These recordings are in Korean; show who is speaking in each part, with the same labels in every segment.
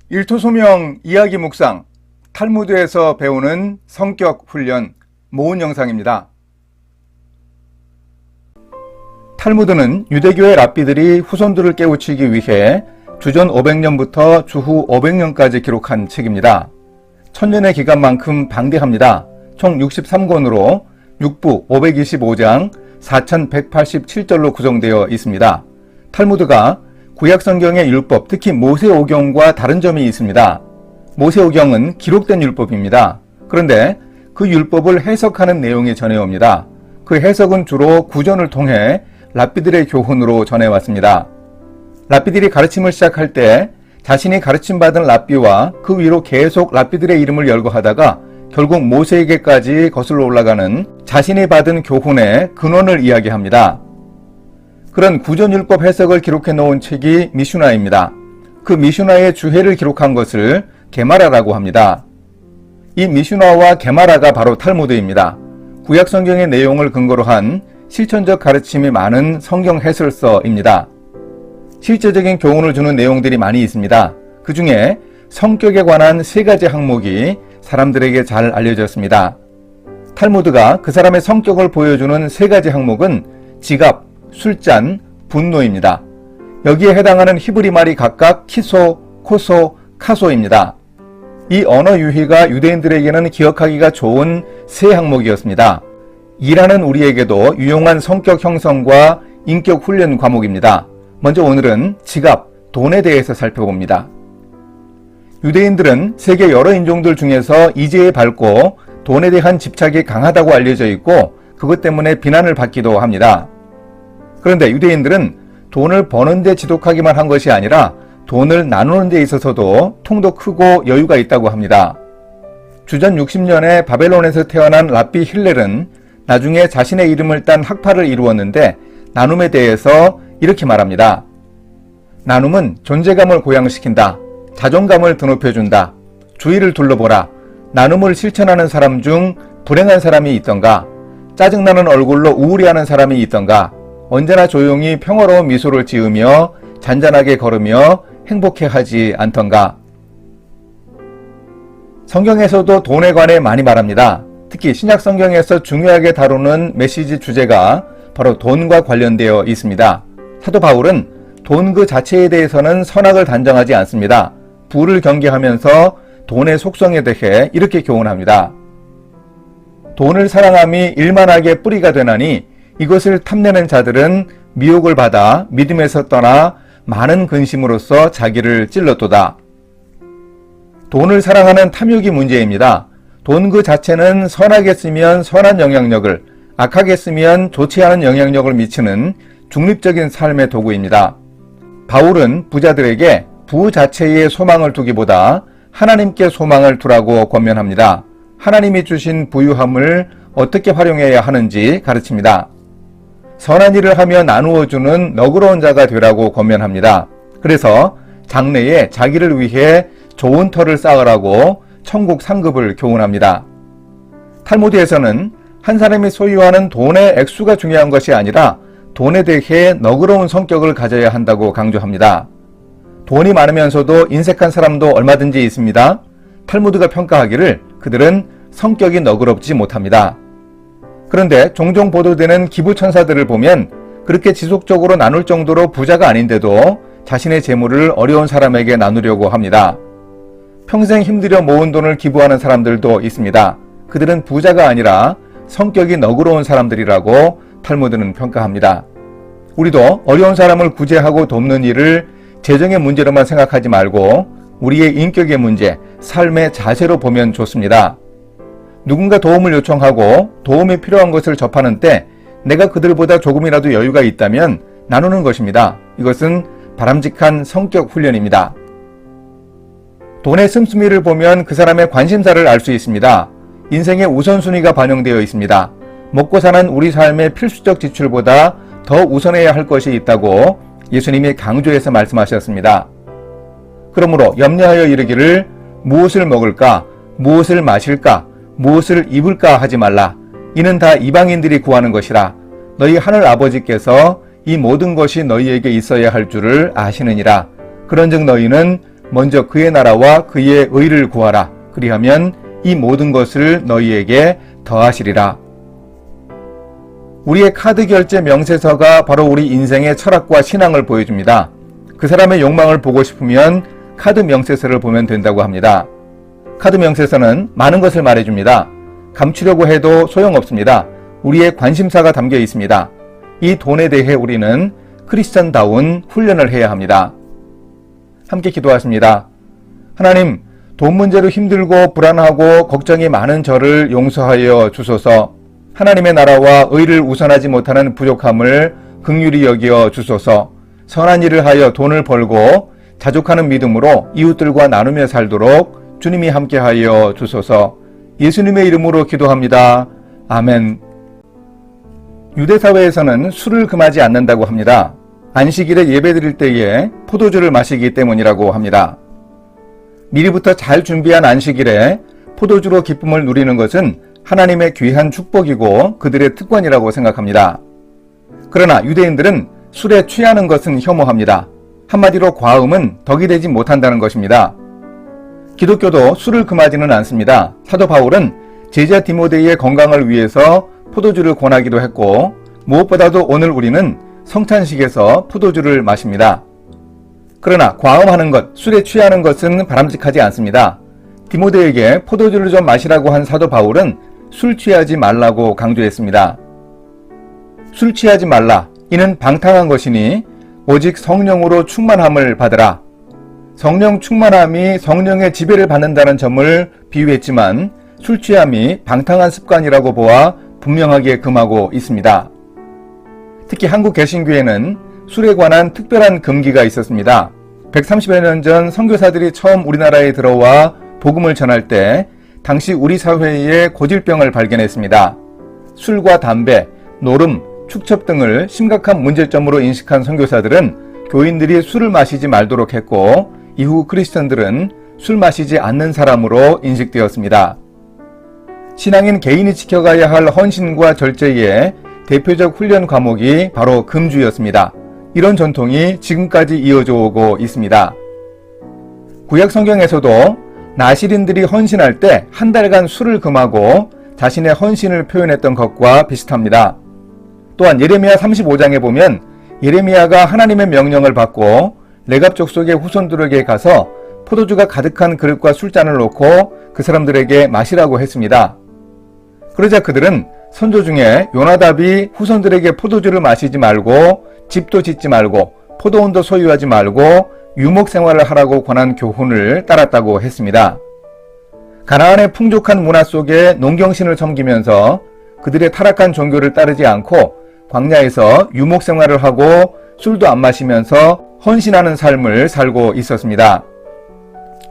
Speaker 1: 일토소명 이야기 묵상, 탈무드에서 배우는 성격 훈련 모은 영상입니다. 탈무드는 유대교의 랍비들이 후손들을 깨우치기 위해 주전 500년부터 주후 500년까지 기록한 책입니다. 1000년의 기간만큼 방대합니다. 총 63권으로 6부 525장 4187절로 구성되어 있습니다. 탈무드가 구약성경의 율법, 특히 모세오경과 다른 점이 있습니다. 모세오경은 기록된 율법입니다. 그런데 그 율법을 해석하는 내용이 전해옵니다. 그 해석은 주로 구전을 통해 랍비들의 교훈으로 전해왔습니다. 랍비들이 가르침을 시작할 때 자신이 가르침받은 랍비와 그 위로 계속 랍비들의 이름을 열거하다가 결국 모세에게까지 거슬러 올라가는 자신이 받은 교훈의 근원을 이야기합니다. 그런 구전율법 해석을 기록해 놓은 책이 미슈나입니다. 그 미슈나의 주해를 기록한 것을 게마라라고 합니다. 이 미슈나와 게마라가 바로 탈무드입니다. 구약 성경의 내용을 근거로 한 실천적 가르침이 많은 성경 해설서입니다. 실제적인 교훈을 주는 내용들이 많이 있습니다. 그 중에 성격에 관한 3가지 항목이 사람들에게 잘 알려졌습니다. 탈무드가 그 사람의 성격을 보여주는 3가지 항목은 지갑, 술잔, 분노입니다. 여기에 해당하는 히브리 말이 각각 키소, 코소, 카소입니다. 이 언어 유희가 유대인들에게는 기억하기가 좋은 3 항목이었습니다. 일하는 우리에게도 유용한 성격 형성과 인격 훈련 과목입니다. 먼저 오늘은 지갑, 돈에 대해서 살펴봅니다. 유대인들은 세계 여러 인종들 중에서 이지에 밝고 돈에 대한 집착이 강하다고 알려져 있고 그것 때문에 비난을 받기도 합니다. 그런데 유대인들은 돈을 버는 데 지독하기만 한 것이 아니라 돈을 나누는 데 있어서도 통도 크고 여유가 있다고 합니다. 주전 60년에 바벨론에서 태어난 랍비 힐렐은 나중에 자신의 이름을 딴 학파를 이루었는데 나눔에 대해서 이렇게 말합니다. 나눔은 존재감을 고양시킨다. 자존감을 드높여준다. 주위를 둘러보라. 나눔을 실천하는 사람 중 불행한 사람이 있던가? 짜증나는 얼굴로 우울해하는 사람이 있던가? 언제나 조용히 평화로운 미소를 지으며 잔잔하게 걸으며 행복해하지 않던가? 성경에서도 돈에 관해 많이 말합니다. 특히 신약 성경에서 중요하게 다루는 메시지 주제가 바로 돈과 관련되어 있습니다. 사도 바울은 돈 그 자체에 대해서는 선악을 단정하지 않습니다. 부를 경계하면서 돈의 속성에 대해 이렇게 교훈합니다. 돈을 사랑함이 일만하게 뿌리가 되나니 이것을 탐내는 자들은 미혹을 받아 믿음에서 떠나 많은 근심으로써 자기를 찔렀도다. 돈을 사랑하는 탐욕이 문제입니다. 돈 그 자체는 선하게 쓰면 선한 영향력을, 악하게 쓰면 좋지 않은 영향력을 미치는 중립적인 삶의 도구입니다. 바울은 부자들에게 부 자체에 소망을 두기보다 하나님께 소망을 두라고 권면합니다. 하나님이 주신 부유함을 어떻게 활용해야 하는지 가르칩니다. 선한 일을 하며 나누어주는 너그러운 자가 되라고 권면합니다. 그래서 장래에 자기를 위해 좋은 터를 쌓으라고 천국 상급을 교훈합니다. 탈무드에서는 한 사람이 소유하는 돈의 액수가 중요한 것이 아니라 돈에 대해 너그러운 성격을 가져야 한다고 강조합니다. 돈이 많으면서도 인색한 사람도 얼마든지 있습니다. 탈무드가 평가하기를 그들은 성격이 너그럽지 못합니다. 그런데 종종 보도되는 기부천사들을 보면 그렇게 지속적으로 나눌 정도로 부자가 아닌데도 자신의 재물을 어려운 사람에게 나누려고 합니다. 평생 힘들여 모은 돈을 기부하는 사람들도 있습니다. 그들은 부자가 아니라 성격이 너그러운 사람들이라고 탈무드는 평가합니다. 우리도 어려운 사람을 구제하고 돕는 일을 재정의 문제로만 생각하지 말고 우리의 인격의 문제, 삶의 자세로 보면 좋습니다. 누군가 도움을 요청하고 도움이 필요한 것을 접하는 때 내가 그들보다 조금이라도 여유가 있다면 나누는 것입니다. 이것은 바람직한 성격 훈련입니다. 돈의 씀씀이를 보면 그 사람의 관심사를 알 수 있습니다. 인생의 우선순위가 반영되어 있습니다. 먹고 사는 우리 삶의 필수적 지출보다 더 우선해야 할 것이 있다고 예수님이 강조해서 말씀하셨습니다. 그러므로 염려하여 이르기를 무엇을 먹을까, 무엇을 마실까, 무엇을 입을까 하지 말라. 이는 다 이방인들이 구하는 것이라. 너희 하늘 아버지께서 이 모든 것이 너희에게 있어야 할 줄을 아시느니라. 그런즉 너희는 먼저 그의 나라와 그의 의를 구하라. 그리하면 이 모든 것을 너희에게 더하시리라. 우리의 카드 결제 명세서가 바로 우리 인생의 철학과 신앙을 보여줍니다. 그 사람의 욕망을 보고 싶으면 카드 명세서를 보면 된다고 합니다. 카드 명세서는 많은 것을 말해줍니다. 감추려고 해도 소용없습니다. 우리의 관심사가 담겨 있습니다. 이 돈에 대해 우리는 크리스천다운 훈련을 해야 합니다. 함께 기도하십니다. 하나님, 돈 문제로 힘들고 불안하고 걱정이 많은 저를 용서하여 주소서. 하나님의 나라와 의를 우선하지 못하는 부족함을 긍휼히 여기어 주소서. 선한 일을 하여 돈을 벌고 자족하는 믿음으로 이웃들과 나누며 살도록 주님이 함께하여 주소서. 예수님의 이름으로 기도합니다. 아멘. 유대사회에서는 술을 금하지 않는다고 합니다. 안식일에 예배드릴 때에 포도주를 마시기 때문이라고 합니다. 미리부터 잘 준비한 안식일에 포도주로 기쁨을 누리는 것은 하나님의 귀한 축복이고 그들의 특권이라고 생각합니다. 그러나 유대인들은 술에 취하는 것은 혐오합니다. 한마디로 과음은 덕이 되지 못한다는 것입니다. 기독교도 술을 금하지는 않습니다. 사도 바울은 제자 디모데의 건강을 위해서 포도주를 권하기도 했고, 무엇보다도 오늘 우리는 성찬식에서 포도주를 마십니다. 그러나 과음하는 것, 술에 취하는 것은 바람직하지 않습니다. 디모데에게 포도주를 좀 마시라고 한 사도 바울은 술 취하지 말라고 강조했습니다. 술 취하지 말라. 이는 방탕한 것이니 오직 성령으로 충만함을 받으라. 성령 충만함이 성령의 지배를 받는다는 점을 비유했지만 술 취함이 방탕한 습관이라고 보아 분명하게 금하고 있습니다. 특히 한국 개신교에는 술에 관한 특별한 금기가 있었습니다. 130여 년 전 선교사들이 처음 우리나라에 들어와 복음을 전할 때 당시 우리 사회에 고질병을 발견했습니다. 술과 담배, 노름, 축첩 등을 심각한 문제점으로 인식한 선교사들은 교인들이 술을 마시지 말도록 했고, 이후 크리스천들은 술 마시지 않는 사람으로 인식되었습니다. 신앙인 개인이 지켜가야 할 헌신과 절제의 대표적 훈련 과목이 바로 금주였습니다. 이런 전통이 지금까지 이어져 오고 있습니다. 구약 성경에서도 나시린들이 헌신할 때 한 달간 술을 금하고 자신의 헌신을 표현했던 것과 비슷합니다. 또한 예레미야 35장에 보면 예레미야가 하나님의 명령을 받고 레갑 족속의 후손들에게 가서 포도주가 가득한 그릇과 술잔을 놓고 그 사람들에게 마시라고 했습니다. 그러자 그들은 선조 중에 요나답이 후손들에게 포도주를 마시지 말고 집도 짓지 말고 포도원도 소유하지 말고 유목 생활을 하라고 권한 교훈을 따랐다고 했습니다. 가나안의 풍족한 문화 속에 농경신을 섬기면서 그들의 타락한 종교를 따르지 않고 광야에서 유목 생활을 하고 술도 안 마시면서 헌신하는 삶을 살고 있었습니다.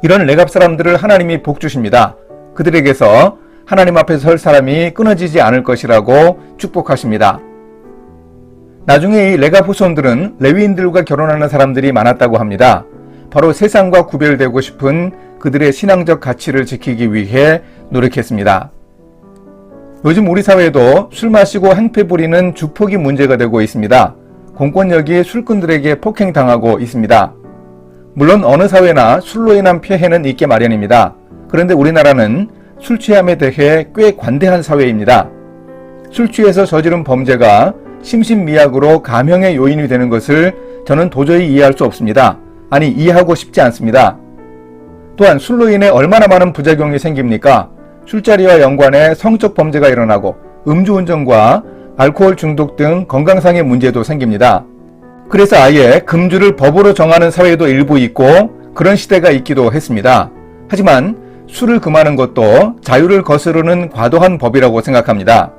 Speaker 1: 이런 레갑 사람들을 하나님이 복주십니다. 그들에게서 하나님 앞에 설 사람이 끊어지지 않을 것이라고 축복하십니다. 나중에 이 레갑 후손들은 레위인들과 결혼하는 사람들이 많았다고 합니다. 바로 세상과 구별되고 싶은 그들의 신앙적 가치를 지키기 위해 노력했습니다. 요즘 우리 사회에도 술 마시고 행패 부리는 주폭이 문제가 되고 있습니다. 공권력이 술꾼들에게 폭행당하고 있습니다. 물론 어느 사회나 술로 인한 피해는 있게 마련입니다. 그런데 우리나라는 술 취함에 대해 꽤 관대한 사회입니다. 술 취해서 저지른 범죄가 심신미약으로 감형의 요인이 되는 것을 저는 도저히 이해할 수 없습니다. 아니, 이해하고 싶지 않습니다. 또한 술로 인해 얼마나 많은 부작용이 생깁니까? 술자리와 연관해 성적 범죄가 일어나고 음주운전과 알코올 중독 등 건강상의 문제도 생깁니다. 그래서 아예 금주를 법으로 정하는 사회도 일부 있고 그런 시대가 있기도 했습니다. 하지만 술을 금하는 것도 자유를 거스르는 과도한 법이라고 생각합니다.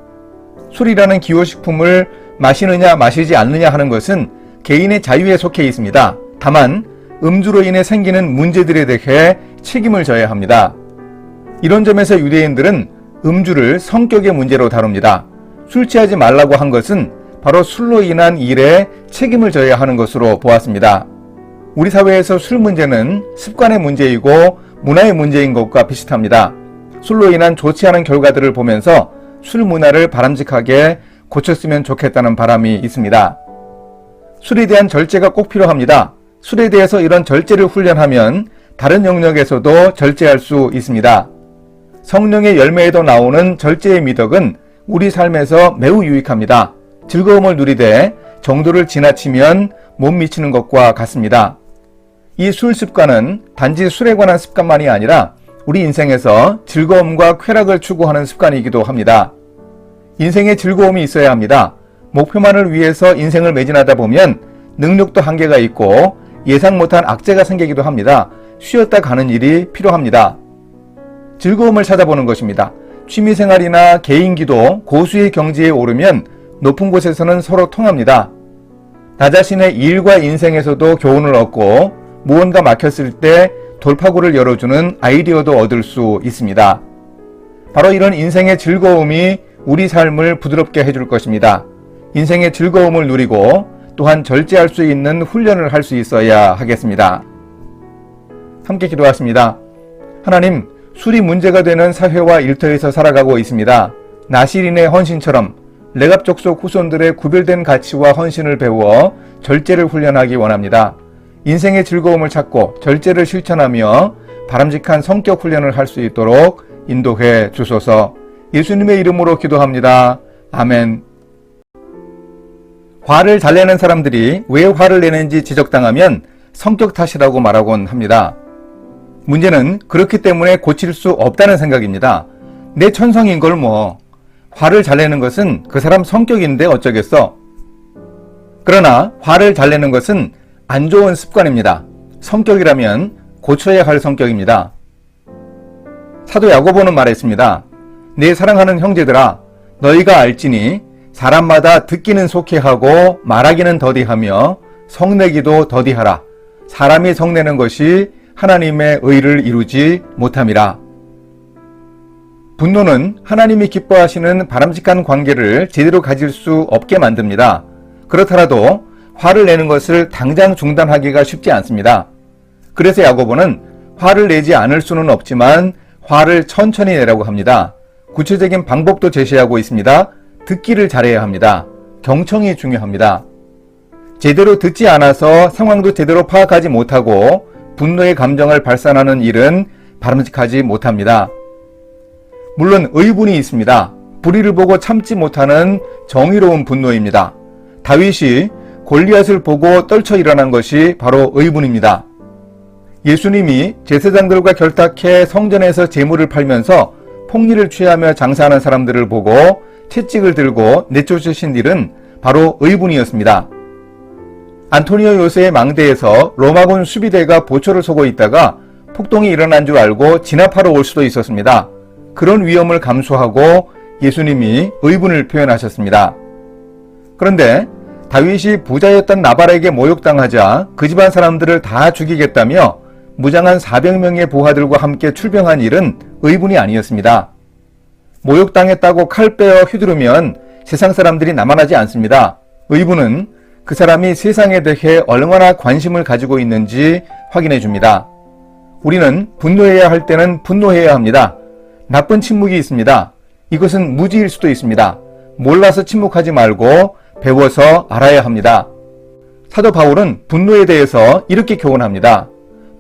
Speaker 1: 술이라는 기호식품을 마시느냐 마시지 않느냐 하는 것은 개인의 자유에 속해 있습니다. 다만 음주로 인해 생기는 문제들에 대해 책임을 져야 합니다. 이런 점에서 유대인들은 음주를 성격의 문제로 다룹니다. 술 취하지 말라고 한 것은 바로 술로 인한 일에 책임을 져야 하는 것으로 보았습니다. 우리 사회에서 술 문제는 습관의 문제이고 문화의 문제인 것과 비슷합니다. 술로 인한 좋지 않은 결과들을 보면서 술 문화를 바람직하게 고쳤으면 좋겠다는 바람이 있습니다. 술에 대한 절제가 꼭 필요합니다. 술에 대해서 이런 절제를 훈련하면 다른 영역에서도 절제할 수 있습니다. 성령의 열매에도 나오는 절제의 미덕은 우리 삶에서 매우 유익합니다. 즐거움을 누리되 정도를 지나치면 못 미치는 것과 같습니다. 이 술 습관은 단지 술에 관한 습관만이 아니라 우리 인생에서 즐거움과 쾌락을 추구하는 습관이기도 합니다. 인생에 즐거움이 있어야 합니다. 목표만을 위해서 인생을 매진하다 보면 능력도 한계가 있고 예상 못한 악재가 생기기도 합니다. 쉬었다 가는 일이 필요합니다. 즐거움을 찾아보는 것입니다. 취미생활이나 개인기도 고수의 경지에 오르면 높은 곳에서는 서로 통합니다. 나 자신의 일과 인생에서도 교훈을 얻고 무언가 막혔을 때 돌파구를 열어주는 아이디어도 얻을 수 있습니다. 바로 이런 인생의 즐거움이 우리 삶을 부드럽게 해줄 것입니다. 인생의 즐거움을 누리고 또한 절제할 수 있는 훈련을 할 수 있어야 하겠습니다. 함께 기도하십니다. 하나님, 술이 문제가 되는 사회와 일터에서 살아가고 있습니다. 나시린의 헌신처럼 레갑족속 후손들의 구별된 가치와 헌신을 배워 절제를 훈련하기 원합니다. 인생의 즐거움을 찾고 절제를 실천하며 바람직한 성격 훈련을 할 수 있도록 인도해 주소서. 예수님의 이름으로 기도합니다. 아멘. 화를 잘 내는 사람들이 왜 화를 내는지 지적당하면 성격 탓이라고 말하곤 합니다. 문제는 그렇기 때문에 고칠 수 없다는 생각입니다. 내 천성인 걸 뭐. 화를 잘 내는 것은 그 사람 성격인데 어쩌겠어. 그러나 화를 잘 내는 것은 안 좋은 습관입니다. 성격이라면 고쳐야 할 성격입니다. 사도 야고보는 말했습니다. 내 사랑하는 형제들아, 너희가 알지니 사람마다 듣기는 속히하고 말하기는 더디하며 성내기도 더디하라. 사람이 성내는 것이 하나님의 의를 이루지 못함이라. 분노는 하나님이 기뻐하시는 바람직한 관계를 제대로 가질 수 없게 만듭니다. 그렇더라도 화를 내는 것을 당장 중단하기가 쉽지 않습니다. 그래서 야고보는 화를 내지 않을 수는 없지만 화를 천천히 내라고 합니다. 구체적인 방법도 제시하고 있습니다. 듣기를 잘해야 합니다. 경청이 중요합니다. 제대로 듣지 않아서 상황도 제대로 파악하지 못하고 분노의 감정을 발산하는 일은 바람직하지 못합니다. 물론 의분이 있습니다. 불의를 보고 참지 못하는 정의로운 분노입니다. 다윗이 골리앗을 보고 떨쳐 일어난 것이 바로 의분입니다. 예수님이 제사장들과 결탁해 성전에서 제물을 팔면서 폭리를 취하며 장사하는 사람들을 보고 채찍을 들고 내쫓으신 일은 바로 의분이었습니다. 안토니오 요새의 망대에서 로마군 수비대가 보초를 서고 있다가 폭동이 일어난 줄 알고 진압하러 올 수도 있었습니다. 그런 위험을 감수하고 예수님이 의분을 표현하셨습니다. 그런데 다윗이 부자였던 나발에게 모욕당하자 그 집안 사람들을 다 죽이겠다며 무장한 400명의 부하들과 함께 출병한 일은 의분이 아니었습니다. 모욕당했다고 칼 빼어 휘두르면 세상 사람들이 남아나지 않습니다. 의분은 그 사람이 세상에 대해 얼마나 관심을 가지고 있는지 확인해 줍니다. 우리는 분노해야 할 때는 분노해야 합니다. 나쁜 침묵이 있습니다. 이것은 무지일 수도 있습니다. 몰라서 침묵하지 말고 배워서 알아야 합니다. 사도 바울은 분노에 대해서 이렇게 교훈합니다.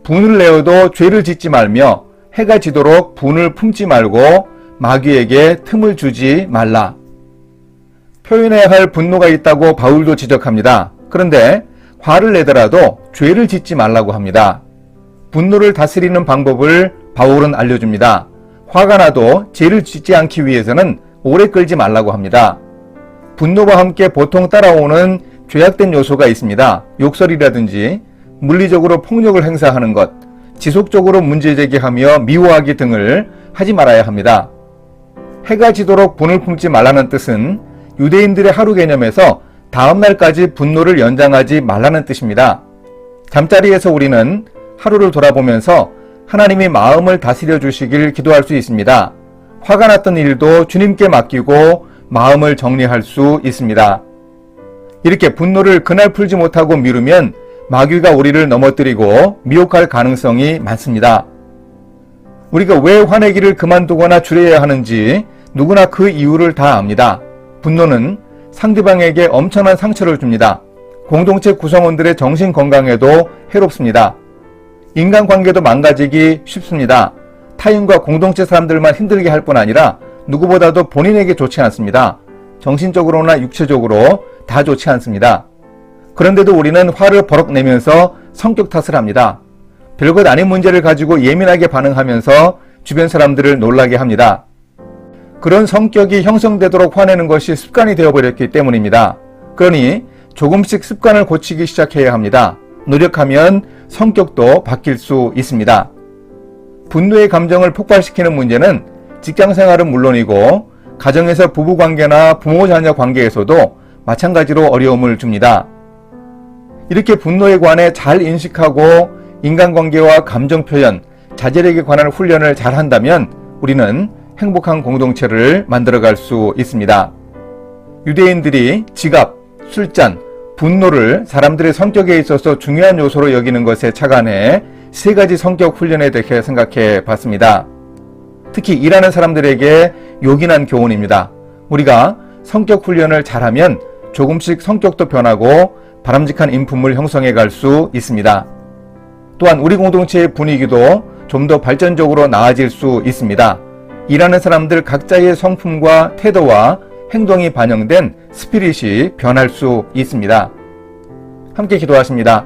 Speaker 1: 분을 내어도 죄를 짓지 말며 해가 지도록 분을 품지 말고 마귀에게 틈을 주지 말라. 표현해야 할 분노가 있다고 바울도 지적합니다. 그런데 화를 내더라도 죄를 짓지 말라고 합니다. 분노를 다스리는 방법을 바울은 알려줍니다. 화가 나도 죄를 짓지 않기 위해서는 오래 끌지 말라고 합니다. 분노와 함께 보통 따라오는 죄악된 요소가 있습니다. 욕설이라든지 물리적으로 폭력을 행사하는 것, 지속적으로 문제제기하며 미워하기 등을 하지 말아야 합니다. 해가 지도록 분을 품지 말라는 뜻은 유대인들의 하루 개념에서 다음 날까지 분노를 연장하지 말라는 뜻입니다. 잠자리에서 우리는 하루를 돌아보면서 하나님이 마음을 다스려 주시길 기도할 수 있습니다. 화가 났던 일도 주님께 맡기고 마음을 정리할 수 있습니다. 이렇게 분노를 그날 풀지 못하고 미루면 마귀가 우리를 넘어뜨리고 미혹할 가능성이 많습니다. 우리가 왜 화내기를 그만두거나 줄여야 하는지 누구나 그 이유를 다 압니다. 분노는 상대방에게 엄청난 상처를 줍니다. 공동체 구성원들의 정신 건강에도 해롭습니다. 인간관계도 망가지기 쉽습니다. 타인과 공동체 사람들만 힘들게 할 뿐 아니라 누구보다도 본인에게 좋지 않습니다. 정신적으로나 육체적으로 다 좋지 않습니다. 그런데도 우리는 화를 버럭 내면서 성격 탓을 합니다. 별것 아닌 문제를 가지고 예민하게 반응하면서 주변 사람들을 놀라게 합니다. 그런 성격이 형성되도록 화내는 것이 습관이 되어버렸기 때문입니다. 그러니 조금씩 습관을 고치기 시작해야 합니다. 노력하면 성격도 바뀔 수 있습니다. 분노의 감정을 폭발시키는 문제는 직장생활은 물론이고 가정에서 부부관계나 부모자녀 관계에서도 마찬가지로 어려움을 줍니다. 이렇게 분노에 관해 잘 인식하고 인간관계와 감정표현, 자제력에 관한 훈련을 잘 한다면 우리는 행복한 공동체를 만들어갈 수 있습니다. 유대인들이 지갑, 술잔, 분노를 사람들의 성격에 있어서 중요한 요소로 여기는 것에 착안해 3가지 성격 훈련에 대해 생각해 봤습니다. 특히 일하는 사람들에게 요긴한 교훈입니다. 우리가 성격 훈련을 잘하면 조금씩 성격도 변하고 바람직한 인품을 형성해 갈 수 있습니다. 또한 우리 공동체의 분위기도 좀 더 발전적으로 나아질 수 있습니다. 일하는 사람들 각자의 성품과 태도와 행동이 반영된 스피릿이 변할 수 있습니다. 함께 기도하십니다.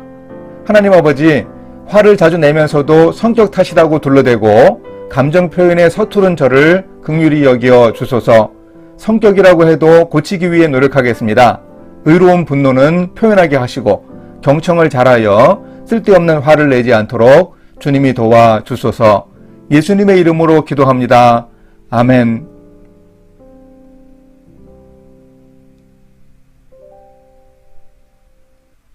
Speaker 1: 하나님 아버지, 화를 자주 내면서도 성격 탓이라고 둘러대고 감정 표현에 서투른 저를 긍휼히 여겨 주소서. 성격이라고 해도 고치기 위해 노력하겠습니다. 의로운 분노는 표현하게 하시고 경청을 잘하여 쓸데없는 화를 내지 않도록 주님이 도와 주소서. 예수님의 이름으로 기도합니다. 아멘.